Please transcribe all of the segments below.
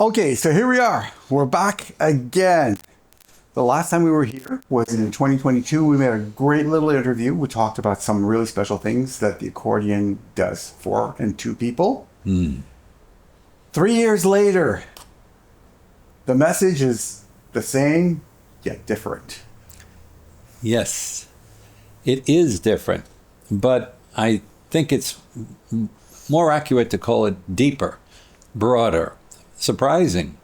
Okay, so here we are. We're back again. The last time we were here was in 2022. We made a great little interview. We talked about some really special things that the accordion does for and to people. 3 years later, the message is the same, yet different. Yes, it is different, but I think it's more accurate to call it deeper, broader, surprising.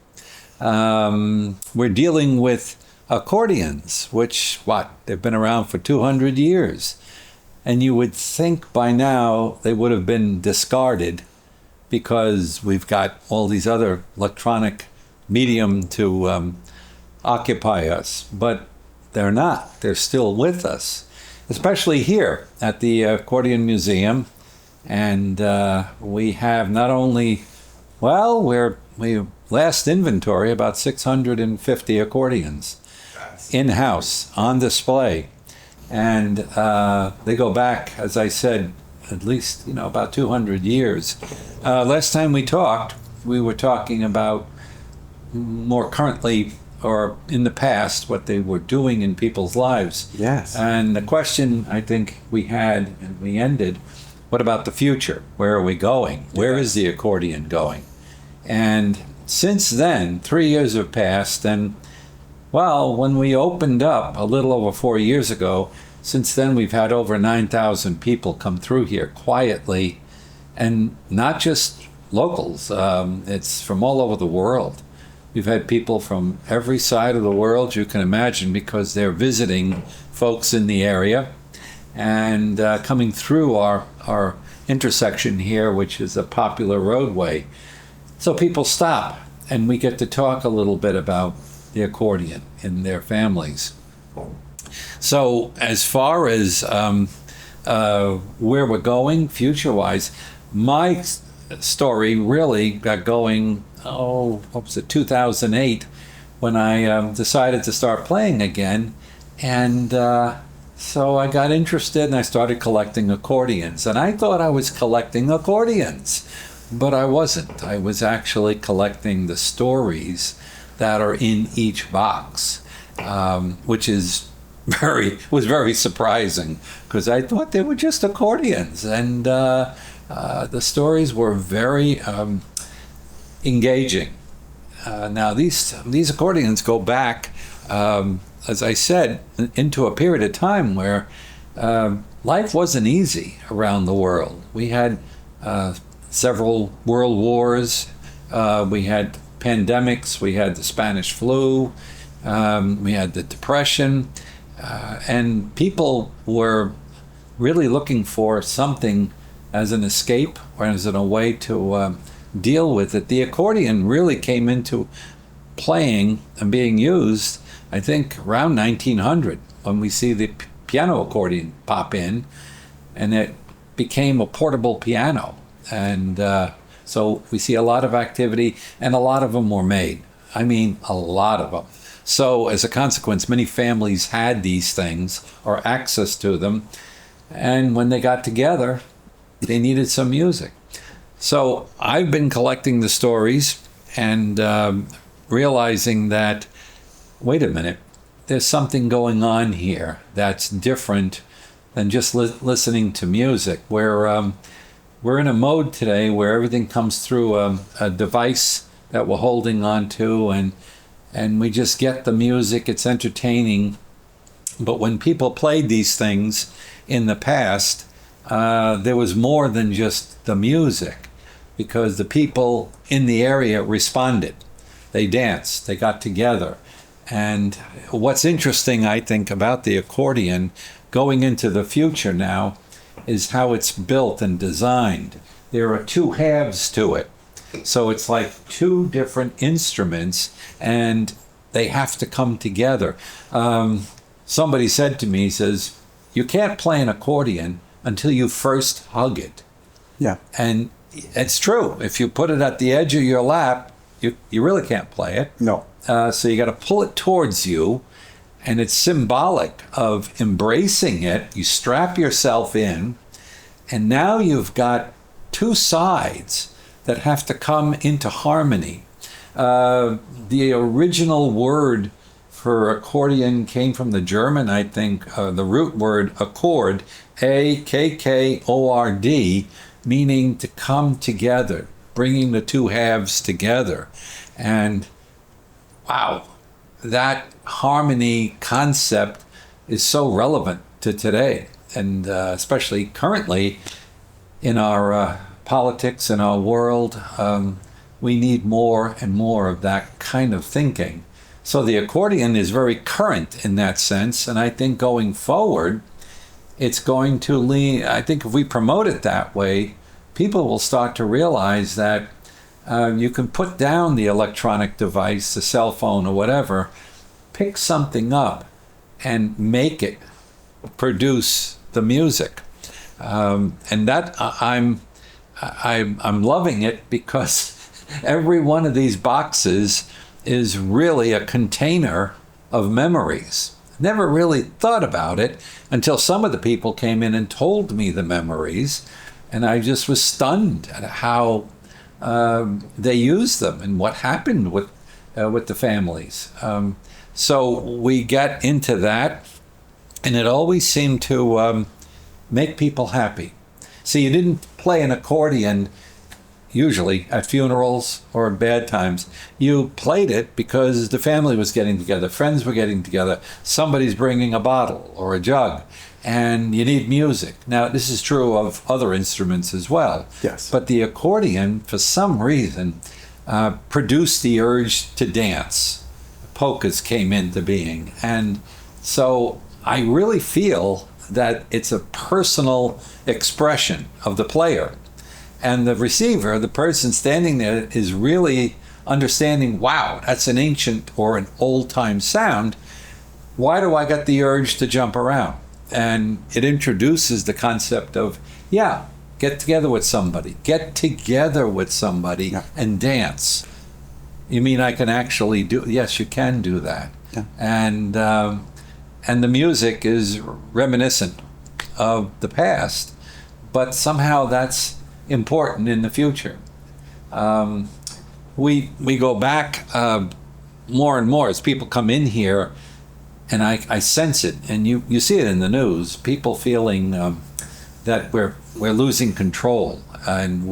We're dealing with accordions, which, they've been around for 200 years. And you would think by now they would have been discarded because we've got all these other electronic medium to occupy us. But they're not. They're still with us, especially here at the Accordion Museum. And we have not only, we last inventory about 650 accordions in-house on display. And they go back, as I said, at least, about 200 years. Last time we talked, we were talking about more currently or in the past, what they were doing in people's lives. Yes. And the question I think we had, and we ended, what about the future? Where are we going? Where is the accordion going? And since then, 3 years have passed, and when we opened up a little over 4 years ago, since then we've had over 9,000 people come through here quietly, and not just locals, it's from all over the world. We've had people from every side of the world you can imagine because they're visiting folks in the area and coming through our intersection here, which is a popular roadway. So people stop and we get to talk a little bit about the accordion and their families. So as far as where we're going future-wise, my story really got going, 2008, when I decided to start playing again. And so I got interested and I started collecting accordions. And I thought I was collecting accordions, but I wasn't. I was actually collecting the stories that are in each box, which was very surprising because I thought they were just accordions, and the stories were very engaging. Now these accordions go back, as I said, into a period of time where life wasn't easy around the world. We had several world wars, we had pandemics, we had the Spanish flu, we had the Depression, and people were really looking for something as an escape or as a way to deal with it. The accordion really came into playing and being used, I think, around 1900, when we see the piano accordion pop in, and it became a portable piano. And so we see a lot of activity, and a lot of them were made. I mean, a lot of them. So as a consequence, many families had these things or access to them. And when they got together, they needed some music. So I've been collecting the stories and realizing that, wait a minute, there's something going on here that's different than just listening to music. We're in a mode today where everything comes through a device that we're holding on to, and we just get the music. It's entertaining. But when people played these things in the past, there was more than just the music, because the people in the area responded. They danced, they got together. And what's interesting, I think, about the accordion going into the future now is how it's built and designed. There are two halves to it. So it's like two different instruments, and they have to come together. Somebody said to me, he says, you can't play an accordion until you first hug it. Yeah. And it's true. If you put it at the edge of your lap, you really can't play it. No. So you got to pull it towards you, and it's symbolic of embracing it. You strap yourself in, and now you've got two sides that have to come into harmony. The original word for accordion came from the German, I think, the root word accord, A-K-K-O-R-D, meaning to come together, bringing the two halves together. And wow, that harmony concept is so relevant to today, and especially currently in our politics, in our world. We need more and more of that kind of thinking. So the accordion is very current in that sense, and I think going forward, it's going to lean. I think if we promote it that way, people will start to realize that you can put down the electronic device, the cell phone or whatever, pick something up and make it produce the music. And that I'm loving it, because every one of these boxes is really a container of memories. Never really thought about it until some of the people came in and told me the memories, and I just was stunned at how they used them and what happened with the families. So we get into that, and it always seemed to make people happy. See, you didn't play an accordion usually at funerals or bad times. You played it because the family was getting together, friends were getting together, somebody's bringing a bottle or a jug, and you need music. Now, this is true of other instruments as well. Yes. But the accordion, for some reason, produced the urge to dance. Polkas came into being. And so I really feel that it's a personal expression of the player. And the receiver, the person standing there, is really understanding, wow, that's an ancient or an old-time sound. Why do I get the urge to jump around? And it introduces the concept of, yeah, get together with somebody. Get together with somebody and dance. You mean I can actually do? Yes, you can do that. Yeah. And the music is reminiscent of the past, but somehow that's important in the future. We go back more and more as people come in here, and I sense it, and you see it in the news. People feeling that we're losing control, and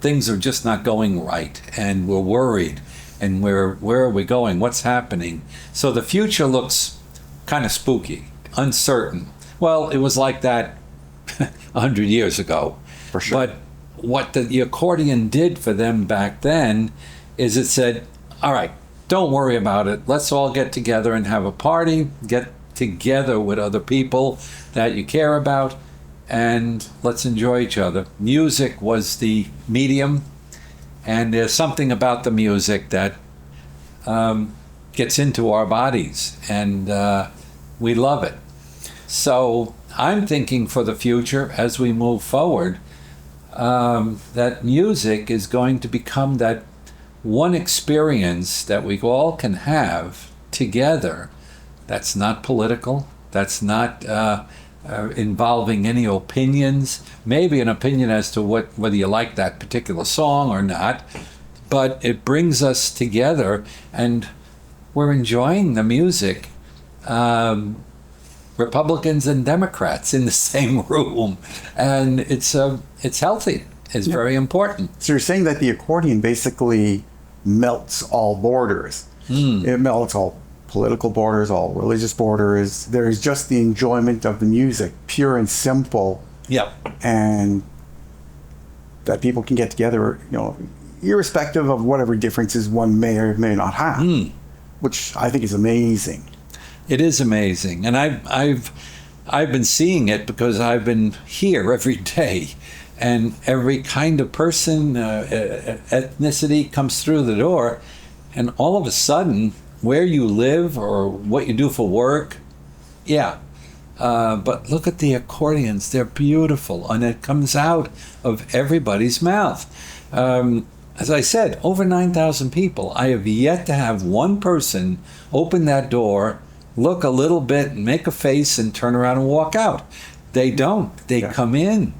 things are just not going right, and we're worried, and where are we going? What's happening? So the future looks kind of spooky, uncertain. Well, it was like that 100 years ago. For sure. But what the accordion did for them back then is it said, all right, don't worry about it. Let's all get together and have a party, get together with other people that you care about, and let's enjoy each other. Music was the medium, and there's something about the music that gets into our bodies, and we love it. So I'm thinking for the future as we move forward, that music is going to become that one experience that we all can have together. That's not political. That's not involving any opinions. Maybe an opinion as to whether you like that particular song or not, but it brings us together, and we're enjoying the music. Republicans and Democrats in the same room, and it's healthy. It's very important. So you're saying that the accordion basically melts all borders. It melts all political borders, all religious borders. There's just the enjoyment of the music, pure and simple. Yep. And that people can get together, irrespective of whatever differences one may or may not have, which I think is amazing. It is amazing, and I've been seeing it because I've been here every day, and every kind of person, ethnicity comes through the door, and all of a sudden, where you live or what you do for work, but look at the accordions; they're beautiful, and it comes out of everybody's mouth. As I said, over 9,000 people. I have yet to have one person open that door, look a little bit, and make a face, and turn around and walk out. They don't. They come in,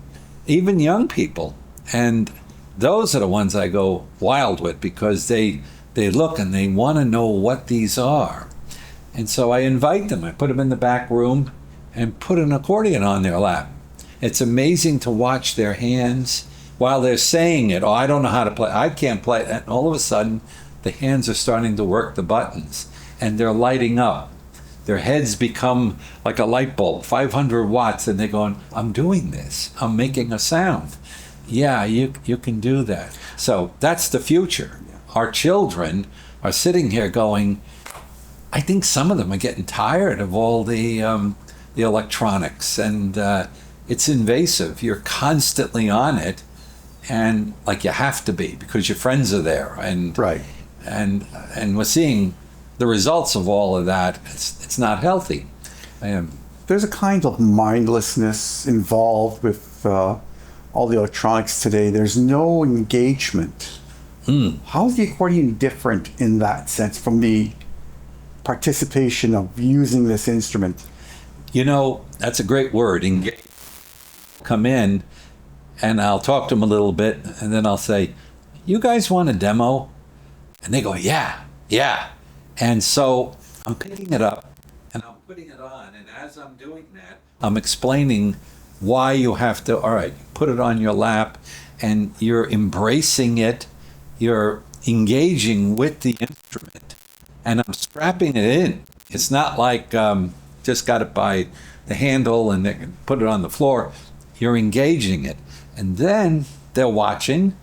even young people. And those are the ones I go wild with, because they look and they want to know what these are. And so I invite them. I put them in the back room and put an accordion on their lap. It's amazing to watch their hands while they're saying it. Oh, I don't know how to play. I can't play. And all of a sudden, the hands are starting to work the buttons, and they're lighting up. Their heads become like a light bulb, 500 watts, and they're going, I'm doing this. I'm making a sound. Yeah, you can do that. So that's the future. Our children are sitting here going, I think some of them are getting tired of all the electronics, and it's invasive. You're constantly on it, and like you have to be because your friends are there, and Right. and we're seeing the results of all of that. It's not healthy. There's a kind of mindlessness involved with all the electronics today. There's no engagement. How is the accordion different in that sense from the participation of using this instrument? You know, that's a great word. Engage. Come in, and I'll talk to them a little bit, and then I'll say, you guys want a demo? And they go, yeah. And so I'm picking it up, and I'm putting it on, and as I'm doing that, I'm explaining why you have to, all right, put it on your lap, and you're embracing it, you're engaging with the instrument, and I'm strapping it in. It's not like just got it by the handle and they can put it on the floor. You're engaging it. And then they're watching,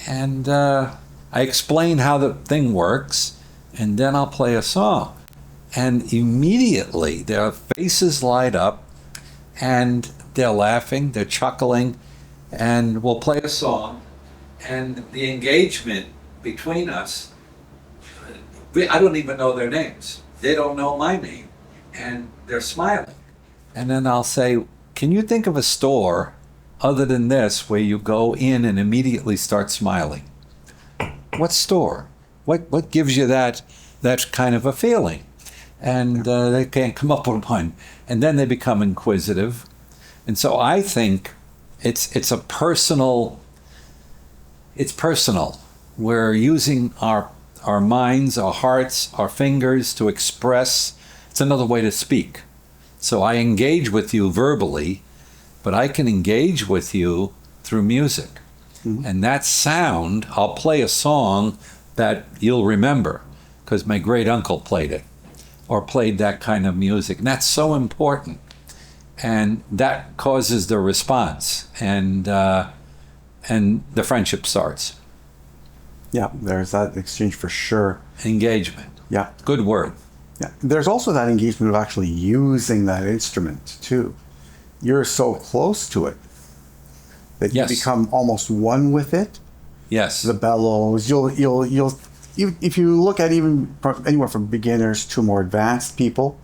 and I explain how the thing works, and then I'll play a song. And immediately their faces light up, and they're laughing, they're chuckling, and we'll play a song. And the engagement between us, I don't even know their names. They don't know my name. And they're smiling. And then I'll say, can you think of a store other than this where you go in and immediately start smiling? What store? What gives you that kind of a feeling? And they can't come up with one. And then they become inquisitive. And so I think it's a personal, it's personal. We're using our minds, our hearts, our fingers to express. It's another way to speak. So I engage with you verbally, but I can engage with you through music. Mm-hmm. And that sound, I'll play a song that you'll remember because my great uncle played it or played that kind of music. And that's so important. And that causes the response, and the friendship starts. Yeah, there's that exchange for sure. Engagement. Yeah. Good word. Yeah. There's also that engagement of actually using that instrument too. You're so close to it that Yes. you become almost one with it. Yes. The bellows. You'll if you look at even anywhere from beginners to more advanced people,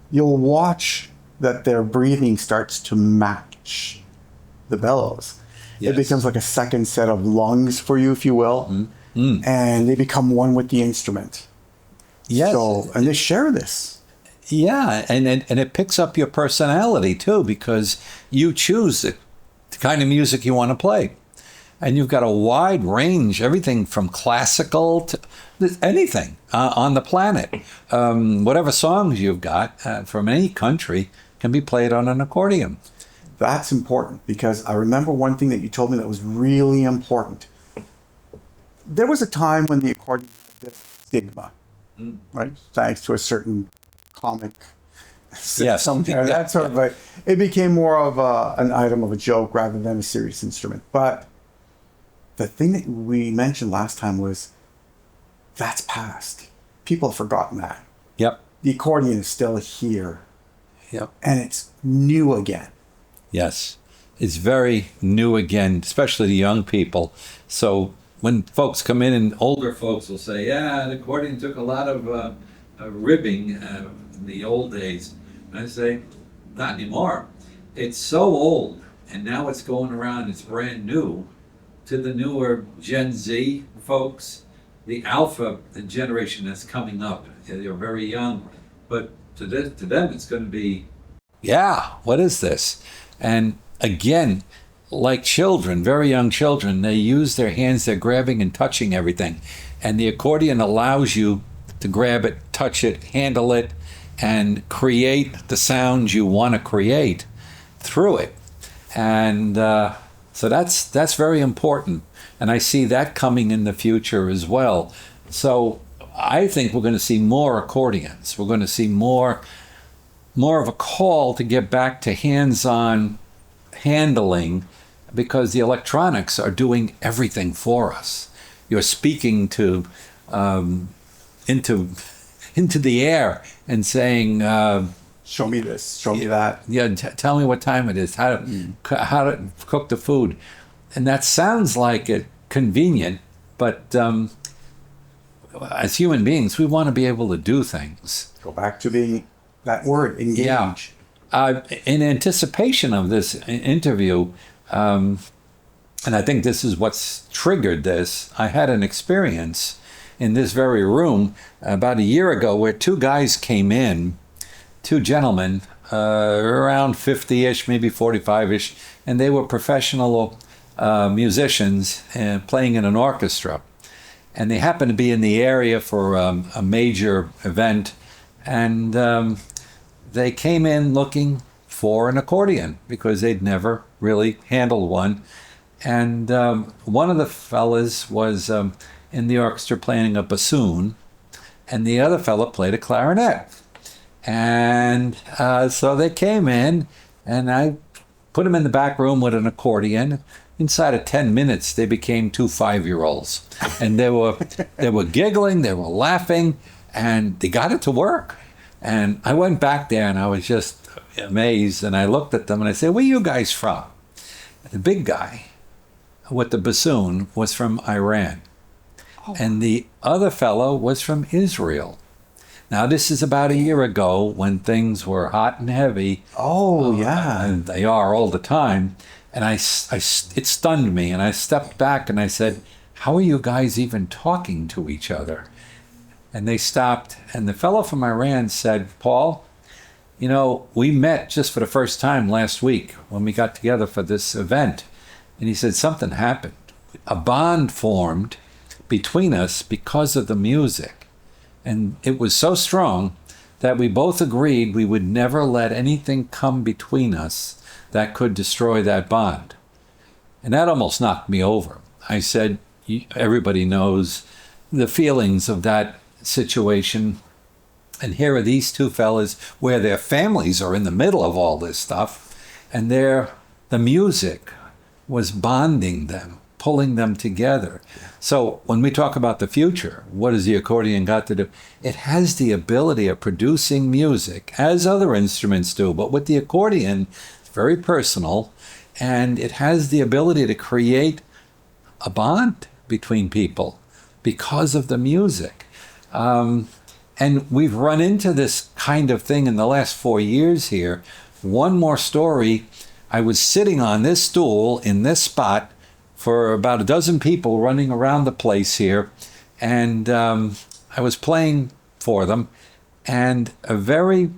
you'll watch that their breathing starts to match the bellows. Yes. It becomes like a second set of lungs for you, if you will, and they become one with the instrument. Yes. So, and they share this. Yeah, and it picks up your personality too, because you choose the kind of music you want to play. And you've got a wide range, everything from classical to anything on the planet. Whatever songs you've got from any country can be played on an accordion. That's important, because I remember one thing that you told me that was really important. There was a time when the accordion had this stigma, right? Thanks to a certain comic system there. That sort of it became more of an item of a joke rather than a serious instrument. But the thing that we mentioned last time was that's past. People have forgotten that. Yep. The accordion is still here. Yep. And it's new again. Yes. It's very new again, especially the young people. So when folks come in, and older folks will say, yeah, the accordion took a lot of ribbing in the old days. And I say, not anymore. It's so old, and now it's going around, it's brand new. To the newer Gen Z folks, the Alpha generation that's coming up, they're very young. But to them, it's going to be, yeah, what is this? And again, like children, very young children, they use their hands, they're grabbing and touching everything. And the accordion allows you to grab it, touch it, handle it, and create the sounds you want to create through it. And so that's very important. And I see that coming in the future as well. So I think we're going to see more accordions. We're going to see more of a call to get back to hands-on handling, because the electronics are doing everything for us. You're speaking to into the air and saying, show me this, show me that. Yeah, tell me what time it is, how to cook the food. And that sounds like it convenient, but as human beings, we want to be able to do things. Go back to that word, engage. Yeah. In anticipation of this interview, and I think this is what's triggered this, I had an experience in this very room about a year ago where two guys came in, two gentlemen, around 50-ish, maybe 45-ish, and they were professional musicians playing in an orchestra. And they happened to be in the area for a major event, and they came in looking for an accordion because they'd never really handled one. And one of the fellas was in the orchestra playing a bassoon, and the other fella played a clarinet. And so they came in, and I put them in the back room with an accordion. Inside of 10 minutes, they became two 5-year-olds. And they were giggling, they were laughing, and they got it to work. And I went back there, and I was just amazed. And I looked at them, and I said, "Where are you guys from?" The big guy with the bassoon was from Iran. Oh. And the other fellow was from Israel. Now, this is about a year ago when things were hot and heavy. Oh, yeah. And they are all the time. And it stunned me. And I stepped back and I said, "How are you guys even talking to each other?" And they stopped. And the fellow from Iran said, "Paul, you know, we met just for the first time last week when we got together for this event." And he said, "Something happened. A bond formed between us because of the music. And it was so strong that we both agreed we would never let anything come between us that could destroy that bond." And that almost knocked me over. I said, everybody knows the feelings of that situation. And here are these two fellas where their families are in the middle of all this stuff. And the music was bonding them, pulling them together. So when we talk about the future, what has the accordion got to do? It has the ability of producing music, as other instruments do, but with the accordion, it's very personal, and it has the ability to create a bond between people because of the music. And we've run into this kind of thing in the last 4 years here. One more story. I was sitting on this stool in this spot for about a dozen people running around the place here, and I was playing for them, and a very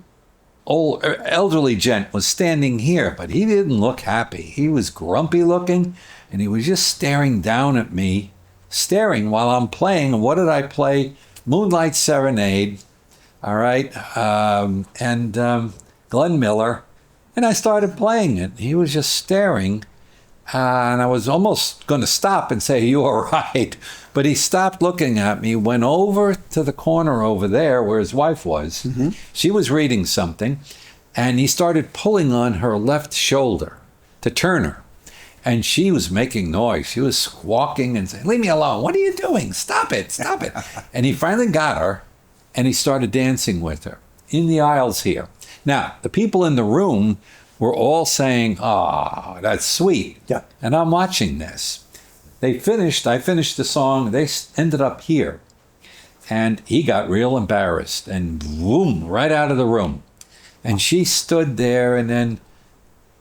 old elderly gent was standing here, but he didn't look happy. He was grumpy looking, and he was just staring down at me, staring while I'm playing. And what did I play? Moonlight Serenade, all right, and Glenn Miller, and I started playing it. He was just staring. And I was almost going to stop and say, "You are right." But he stopped looking at me, went over to the corner over there where his wife was. Mm-hmm. She was reading something, and he started pulling on her left shoulder to turn her. And she was making noise. She was squawking and saying, "Leave me alone. What are you doing? Stop it, stop it." And he finally got her, and he started dancing with her in the aisles here. Now, the people in the room were all saying, "Oh, that's sweet." Yeah. And I'm watching this. I finished the song, they ended up here. And he got real embarrassed and boom, right out of the room. And she stood there and then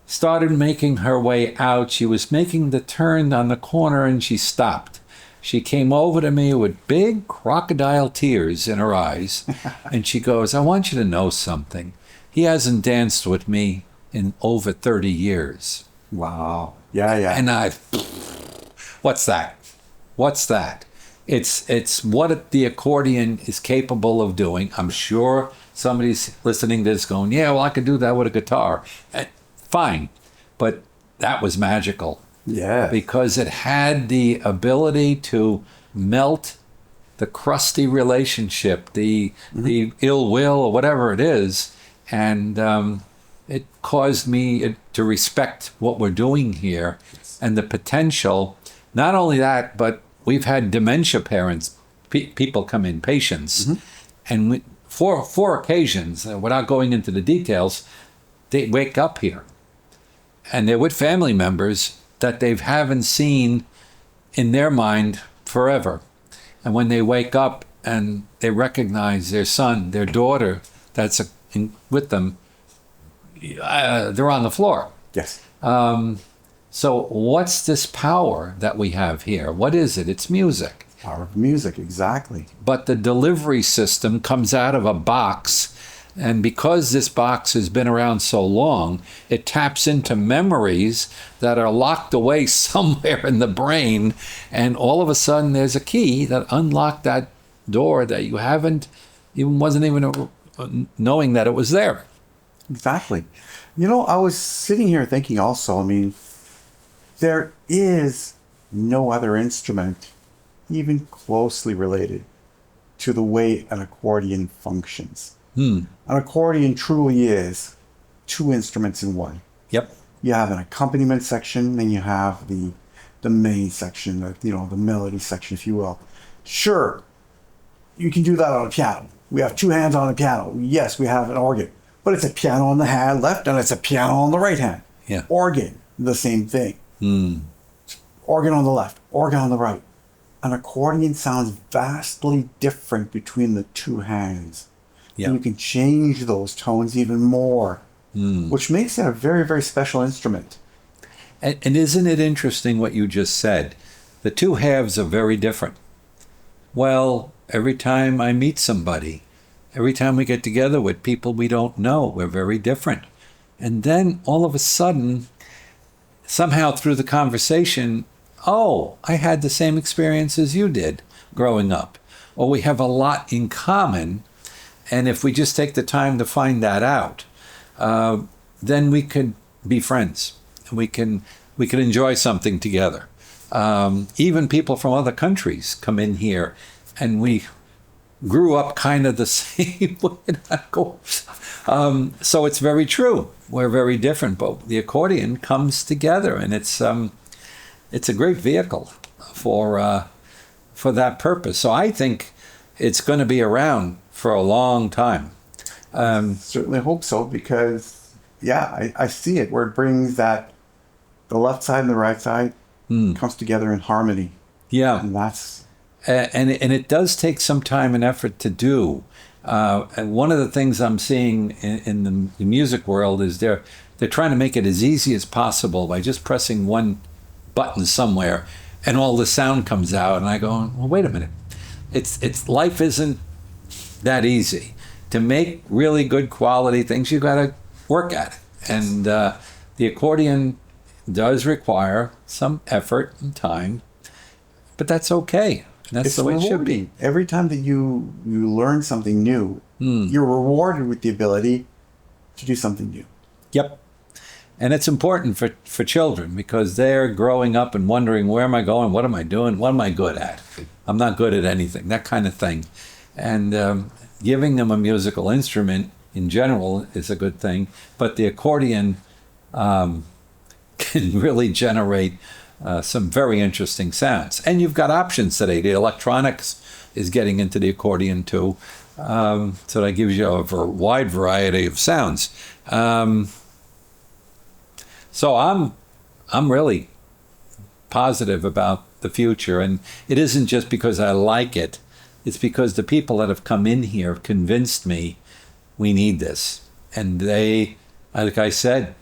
started making her way out. She was making the turn on the corner and she stopped. She came over to me with big crocodile tears in her eyes. And she goes, "I want you to know something. He hasn't danced with me in over 30 years. Wow. Yeah, yeah. And what's that? What's that? It's what the accordion is capable of doing. I'm sure somebody's listening to this going, yeah, well, I could do that with a guitar. Fine. But that was magical. Yeah. Because it had the ability to melt the crusty relationship, the ill will, or whatever it is, and it caused me to respect what we're doing here and the potential. Not only that, but we've had dementia parents, people come in, patients, and four occasions, without going into the details, they wake up here, and they're with family members that they haven't seen in their mind forever. And when they wake up and they recognize their son, their daughter that's with them, they're on the floor. Yes. So what's this power that we have here? What is it? It's music. Power of music, exactly. But the delivery system comes out of a box. And because this box has been around so long, it taps into memories that are locked away somewhere in the brain. And all of a sudden, there's a key that unlocked that door that you wasn't even knowing that it was there. Exactly. You know, I was sitting here thinking also, I mean, there is no other instrument even closely related to the way an accordion functions. An accordion truly is two instruments in one. Yep. You have an accompaniment section, and you have the main section, the melody section, if you will. Sure, you can do that on a piano. We have two hands on a piano. Yes, we have an organ, but it's a piano on the hand left, and it's a piano on the right hand. Yeah. Organ, the same thing. Organ on the left, organ on the right. An accordion sounds vastly different between the two hands. Yeah. And you can change those tones even more, which makes it a very, very special instrument. And isn't it interesting what you just said? The two halves are very different. Well, every time I meet somebody, every time we get together with people we don't know, we're very different. And then all of a sudden, somehow through the conversation, oh, I had the same experience as you did growing up. Or we have a lot in common. And if we just take the time to find that out, then we could be friends. We can enjoy something together. Even people from other countries come in here, and we grew up kind of the same way. So it's very true. We're very different, but the accordion comes together, and it's a great vehicle for that purpose. So I think it's going to be around for a long time. Certainly hope so, because, I see it where it brings the left side and the right side comes together in harmony. Yeah. And that's... And it does take some time and effort to do. And one of the things I'm seeing in the music world is they're trying to make it as easy as possible by just pressing one button somewhere, and all the sound comes out. And I go, well, wait a minute. It's life isn't that easy. To make really good quality things, you got to work at it. And the accordion does require some effort and time, but that's okay. That's it's the way it should rewarding. be. Every time that you learn something new, you're rewarded with the ability to do something new. Yep. And it's important for children, because they're growing up and wondering, where am I going? What am I doing? What am I good at? I'm not good at anything, that kind of thing. And giving them a musical instrument in general is a good thing, but the accordion can really generate some very interesting sounds. And you've got options today. The electronics is getting into the accordion too, so that gives you a wide variety of sounds. So I'm really positive about the future, and it isn't just because I like it. It's because the people that have come in here have convinced me we need this. And they, like I said,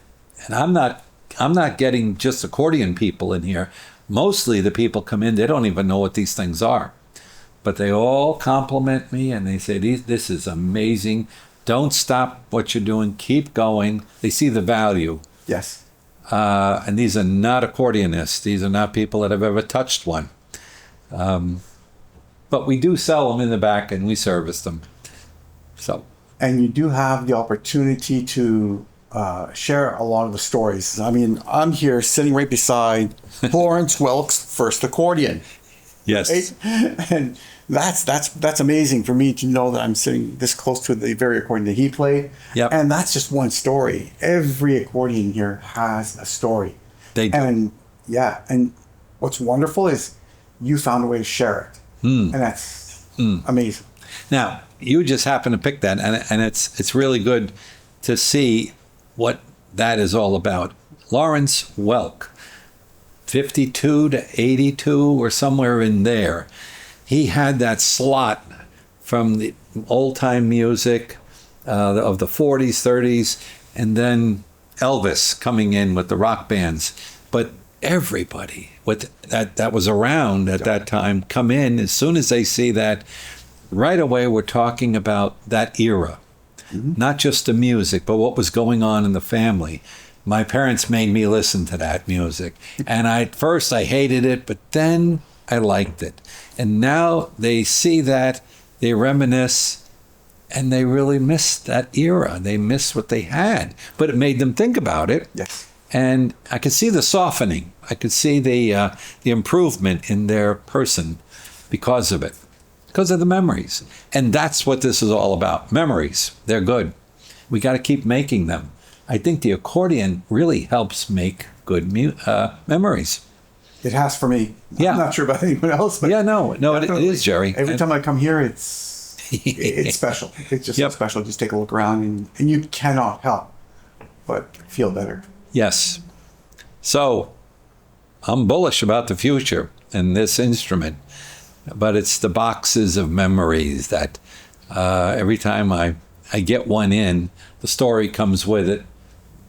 and I'm not getting just accordion people in here. Mostly the people come in, they don't even know what these things are. But they all compliment me, and they say, this is amazing. Don't stop what you're doing. Keep going. They see the value. Yes. And these are not accordionists. These are not people that have ever touched one. But we do sell them in the back, and we service them. So, And you do have the opportunity to share a lot of the stories. I mean, I'm here sitting right beside Florence Welk's first accordion. yes. Right? And that's amazing for me to know that I'm sitting this close to the very accordion that he played. Yep. And that's just one story. Every accordion here has a story. They do. And yeah, and what's wonderful is you found a way to share it. And that's amazing. Now, you just happen to pick that, and it's really good to see what that is all about. Lawrence Welk, 52 to 82 or somewhere in there, he had that slot from the old-time music of the 40s, 30s, and then Elvis coming in with the rock bands. But everybody with that was around at that time come in. As soon as they see that, right away we're talking about that era. Not just the music, but what was going on in the family. My parents made me listen to that music. And at first I hated it, but then I liked it. And now they see that, they reminisce, and they really miss that era. They miss what they had. But it made them think about it. Yes. And I could see the softening. I could see the improvement in their person because of it. Because of the memories. And that's what this is all about. Memories. They're good. We got to keep making them. I think the accordion really helps make good memories. It has for me. Yeah. I'm not sure about anyone else, but Yeah, no, it is, Jerry. every time I come here, it's special. It's just so Yep. special. Just take a look around, and you cannot help but feel better. Yes. So, I'm bullish about the future in this instrument. But it's the boxes of memories that every time I get one in, the story comes with it.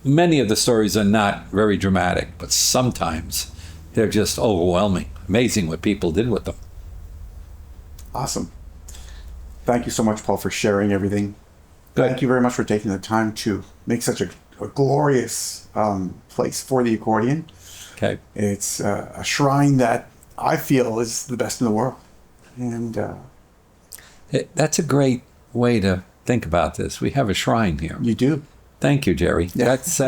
Many of the stories are not very dramatic, but sometimes they're just overwhelming. Amazing what people did with them. Awesome. Thank you so much, Paul, for sharing everything. Good. Thank you very much for taking the time to make such a glorious place for the accordion. Okay. It's a shrine that I feel is the best in the world. And That's a great way to think about this. We have a shrine here. you do. Thank you, Jerry. Yeah. That's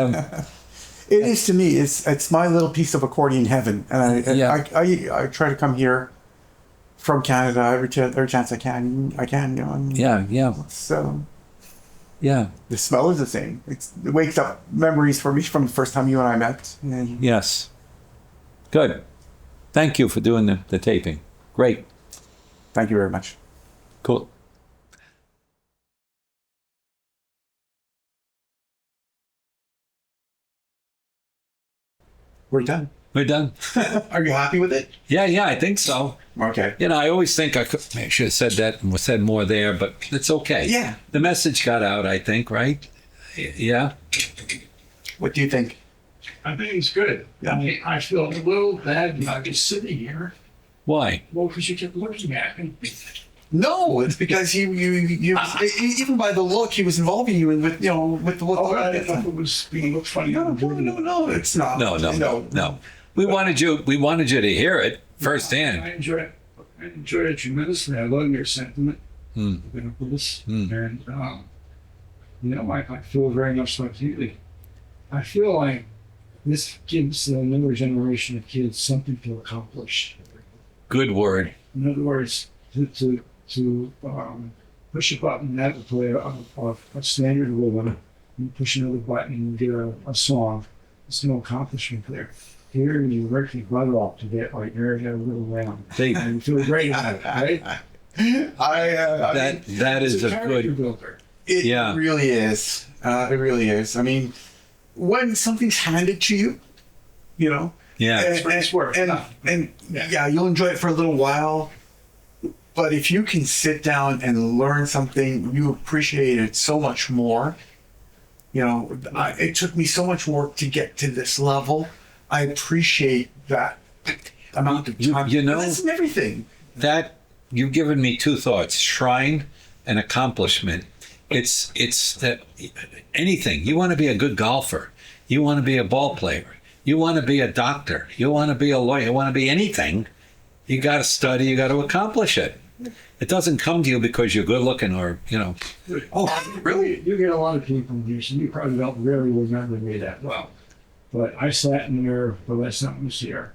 It is to me. It's my little piece of accordion heaven. And Yeah. I try to come here from Canada every chance I can. You know, and yeah. So Yeah. the smell is the same. It wakes up memories for me from the first time you and I met. And Yes. Good. Thank you for doing the taping. Great. thank you very much. Cool. We're done. We're done. Are you happy with it? Yeah, I think so. Okay. You know, I always think I should have said that and said more there, but it's okay. Yeah. The message got out, I think, right? Yeah. What do you think? I think it's good. Yeah. I feel a little bad about just sitting here. Why? Well, because you kept looking at me. No, it's because you even by the look he was involving you in with with the look. Oh, I didn't know if it was being looked funny. No, it's not. No. We wanted you to hear it firsthand. I enjoy it tremendously. I love your sentiment about this. And, I feel very much like you. I feel like this gives the newer generation of kids something to accomplish. Good word. In other words, to push a button that would play a standard rhythm, and push another button and get a song. There's no accomplishment there. Here you work your butt off to get like you're a little round. And you feel great about it, right? That is It's a character good. builder. It Yeah. really is. It really is. I mean, when something's handed to you, Yeah. That's what it's worth. and Yeah. you'll enjoy it for a little while. But if you can sit down and learn something, you appreciate it so much more. It took me so much work to get to this level. I appreciate that amount of time. That's everything. That you've given me two thoughts: shrine and accomplishment. It's that anything you want to be a good golfer, you want to be a ball player, You want to be a doctor. You want to be a lawyer. You want to be anything. You got to study. You got to accomplish it. It doesn't come to you because you're good looking or, you know. Oh, really? You get a lot of people in here, so you probably don't really remember me that well. But I sat in there the last time I was here,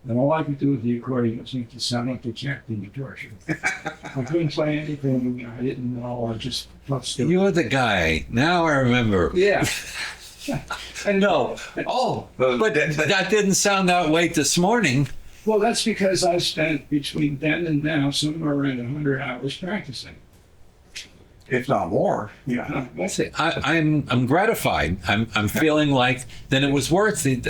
and all I could do with the accordion was make it sound like the cat in the torture. I couldn't play anything. I didn't know. I just felt stupid. You're the guy. Now I remember. Yeah. No. Oh, But that didn't sound that way this morning. Well, that's because I spent between then and now somewhere around 100 hours practicing. if not more. Yeah. See, I'm gratified. I'm feeling like then it was worth it.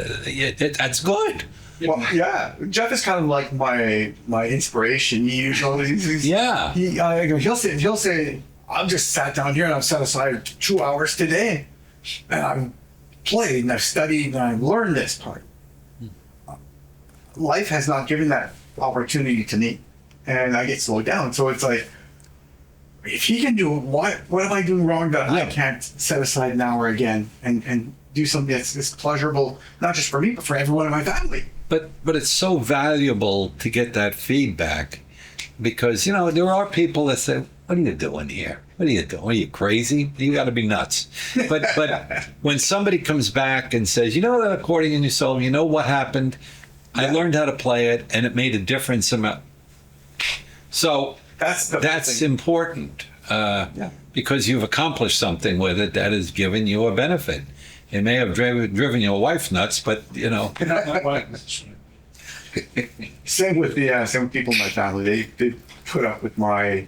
That's good. Well, yeah. Jeff is kind of like my inspiration. He usually, Yeah. He'll say, I've just sat down here and I've set aside 2 hours today, and I've played and I've studied and I've learned this part. Life has not given that opportunity to me, and I get slowed down. So it's like, if he can do it, what am I doing wrong that I can't set aside an hour again and do something that's pleasurable, not just for me, but for everyone in my family? But it's so valuable to get that feedback, because you know there are people that say, "What are you doing here? What are you doing? Are you crazy? You got to be nuts." But when somebody comes back and says, "You know that accordion you sold? You know what happened? I learned how to play it, and it made a difference in my." So that's important because you've accomplished something with it that has given you a benefit. It may have driven your wife nuts, but you know. Same with people in my family. They put up with my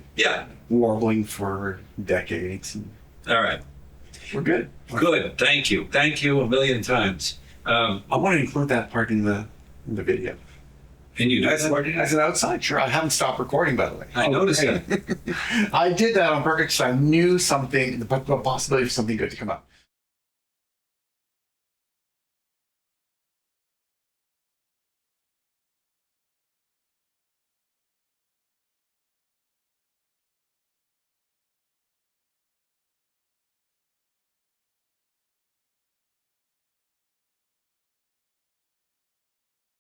warbling for decades. All right. We're good. Good. Thank you a million times. I want to include that part in the video. And you do As that? an outside, sure. I haven't stopped recording, by the way. I noticed that. I did that on purpose because I knew something, the possibility of something good to come up.